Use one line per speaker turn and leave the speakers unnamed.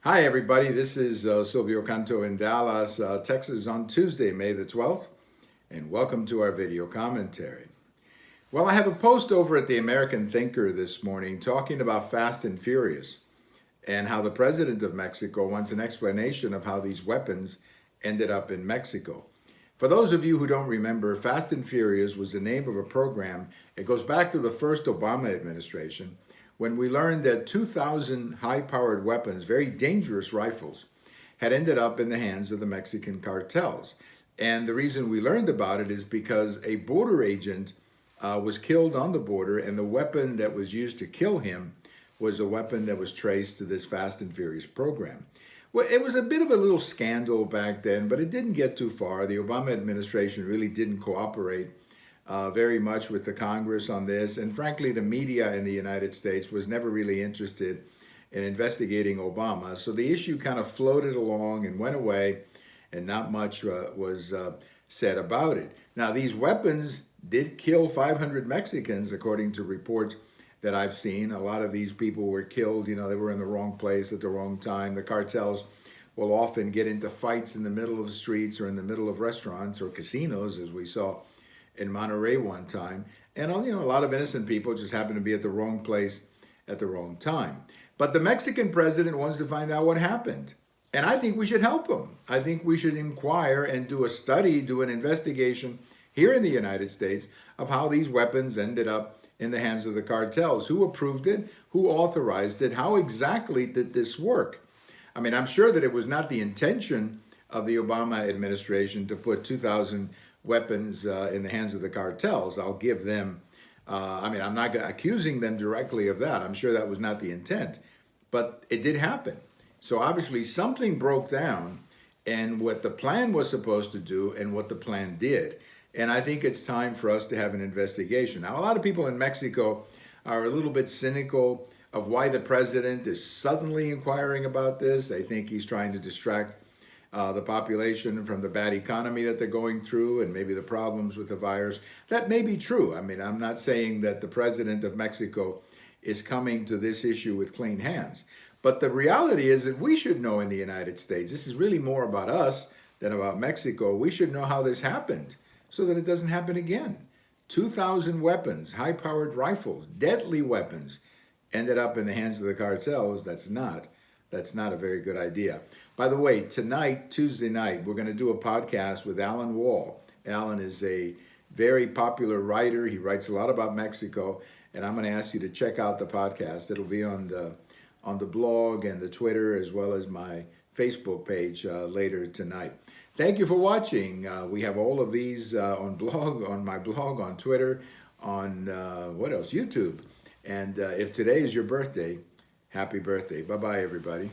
Hi, everybody. This is Silvio Canto in Dallas, Texas on Tuesday, May the 12th, and welcome to our video commentary. Well, I have a post over at the American Thinker this morning talking about Fast and Furious and how the president of Mexico wants an explanation of how these weapons ended up in Mexico. For those of you who don't remember, Fast and Furious was the name of a program. It goes back to the first Obama administration, when we learned that 2,000 high-powered weapons, very dangerous rifles, had ended up in the hands of the Mexican cartels. And the reason we learned about it is because a border agent was killed on the border, and the weapon that was used to kill him was a weapon that was traced to this Fast and Furious program. Well, it was a bit of a little scandal back then, but it didn't get too far. The Obama administration really didn't cooperate very much with the Congress on this. And frankly, the media in the United States was never really interested in investigating Obama. So the issue kind of floated along and went away, and not much was said about it. Now, these weapons did kill 500 Mexicans, according to reports that I've seen. A lot of these people were killed. They were in the wrong place at the wrong time. The cartels will often get into fights in the middle of the streets or in the middle of restaurants or casinos, as we saw in Monterey one time, and a lot of innocent people just happen to be at the wrong place at the wrong time. But the Mexican president wants to find out what happened, and I think we should help him. I think we should inquire and do a study, do an investigation here in the United States of how these weapons ended up in the hands of the cartels. Who approved it? Who authorized it? How exactly did this work? I mean, I'm sure that it was not the intention of the Obama administration to put 2,000 weapons in the hands of the cartels. I'll give them, I'm not accusing them directly of that. I'm sure that was not the intent, but it did happen. So obviously something broke down, and what the plan was supposed to do and what the plan did. And I think it's time for us to have an investigation. Now, a lot of people in Mexico are a little bit cynical of why the president is suddenly inquiring about this. They think he's trying to distract the population from the bad economy that they're going through and maybe the problems with the virus. That may be true. I mean, I'm not saying that the president of Mexico is coming to this issue with clean hands. But the reality is that we should know in the United States, this is really more about us than about Mexico. We should know how this happened so that it doesn't happen again. 2,000 weapons, high-powered rifles, deadly weapons ended up in the hands of the cartels. That's not a very good idea. By the way, tonight, Tuesday night, we're going to do a podcast with Alan Wall. Alan is a very popular writer. He writes a lot about Mexico, and I'm going to ask you to check out the podcast. It'll be on the blog and the Twitter, as well as my Facebook page later tonight. Thank you for watching. We have all of these on my blog, on Twitter, on what else? YouTube. And if today is your birthday, happy birthday. Bye-bye, everybody.